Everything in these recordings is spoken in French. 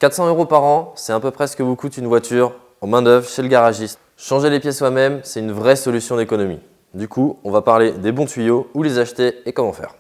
400 € par an, c'est à peu près ce que vous coûte une voiture en main d'œuvre chez le garagiste. Changer les pièces soi-même, c'est une vraie solution d'économie. Du coup, on va parler des bons tuyaux, où les acheter et comment faire.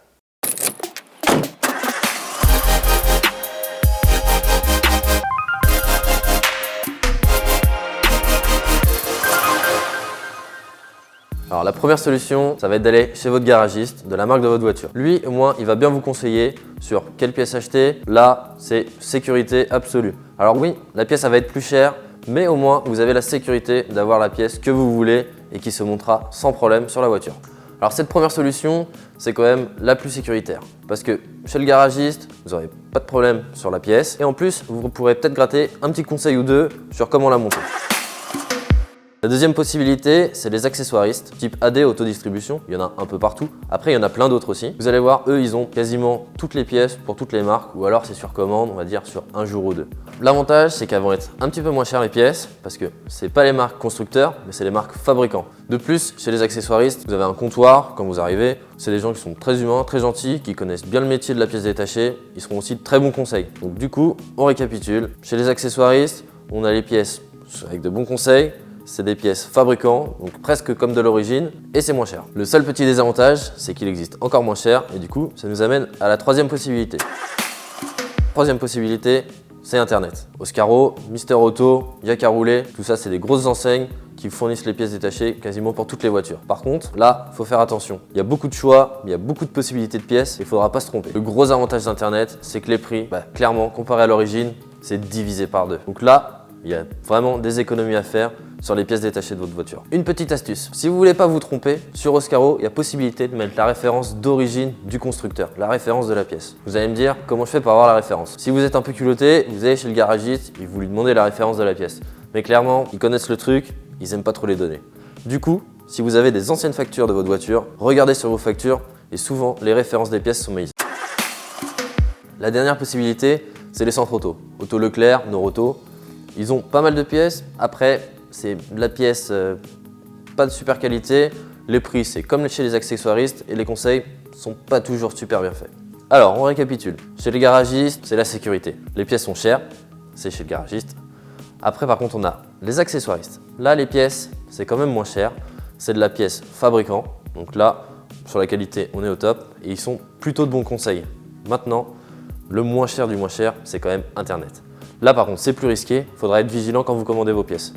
Alors la première solution, ça va être d'aller chez votre garagiste de la marque de votre voiture. Lui, au moins, il va bien vous conseiller sur quelle pièce acheter. Là, c'est sécurité absolue. Alors oui, la pièce, ça va être plus chère, mais au moins, vous avez la sécurité d'avoir la pièce que vous voulez et qui se montera sans problème sur la voiture. Alors cette première solution, c'est quand même la plus sécuritaire parce que chez le garagiste, vous n'aurez pas de problème sur la pièce et en plus, vous pourrez peut-être gratter un petit conseil ou deux sur comment la monter. La deuxième possibilité, c'est les accessoiristes, type AD Autodistribution, il y en a un peu partout. Après, il y en a plein d'autres aussi. Vous allez voir, eux, ils ont quasiment toutes les pièces pour toutes les marques, ou alors c'est sur commande, on va dire sur un jour ou deux. L'avantage, c'est qu'elles vont être un petit peu moins chères les pièces, parce que c'est pas les marques constructeurs, mais c'est les marques fabricants. De plus, chez les accessoiristes, vous avez un comptoir quand vous arrivez. C'est des gens qui sont très humains, très gentils, qui connaissent bien le métier de la pièce détachée. Ils seront aussi de très bons conseils. Donc du coup, on récapitule. Chez les accessoiristes, on a les pièces avec de bons conseils. C'est des pièces fabricants, donc presque comme de l'origine, et c'est moins cher. Le seul petit désavantage, c'est qu'il existe encore moins cher, et du coup, ça nous amène à la troisième possibilité. Troisième possibilité, c'est Internet. Oscaro, Mister Auto, Yak à rouler, tout ça, c'est des grosses enseignes qui fournissent les pièces détachées quasiment pour toutes les voitures. Par contre, là, il faut faire attention. Il y a beaucoup de choix, il y a beaucoup de possibilités de pièces, il ne faudra pas se tromper. Le gros avantage d'Internet, c'est que les prix, clairement, comparé à l'origine, c'est divisé par deux. Donc là, il y a vraiment des économies à faire sur les pièces détachées de votre voiture. Une petite astuce, si vous ne voulez pas vous tromper, sur Oscaro, il y a possibilité de mettre la référence d'origine du constructeur, la référence de la pièce. Vous allez me dire comment je fais pour avoir la référence. Si vous êtes un peu culotté, vous allez chez le garagiste et vous lui demandez la référence de la pièce. Mais clairement, ils connaissent le truc, ils n'aiment pas trop les donner. Du coup, si vous avez des anciennes factures de votre voiture, regardez sur vos factures et souvent les références des pièces sont mises. La dernière possibilité, c'est les centres auto. Auto Leclerc, Noroto. Ils ont pas mal de pièces. Après, c'est de la pièce pas de super qualité. Les prix, c'est comme chez les accessoiristes et les conseils sont pas toujours super bien faits. Alors, on récapitule. Chez les garagistes, c'est la sécurité. Les pièces sont chères, c'est chez le garagiste. Après, par contre, on a les accessoiristes. Là, les pièces, c'est quand même moins cher. C'est de la pièce fabricant. Donc là, sur la qualité, on est au top. Et ils sont plutôt de bons conseils. Maintenant, le moins cher du moins cher, c'est quand même Internet. Là, par contre, c'est plus risqué. Il faudra être vigilant quand vous commandez vos pièces.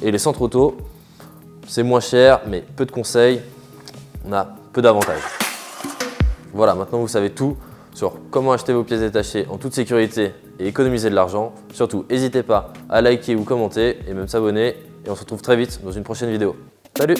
Et les centres auto, c'est moins cher, mais peu de conseils, on a peu d'avantages. Voilà, maintenant vous savez tout sur comment acheter vos pièces détachées en toute sécurité et économiser de l'argent. Surtout, n'hésitez pas à liker ou commenter et même s'abonner. Et on se retrouve très vite dans une prochaine vidéo. Salut!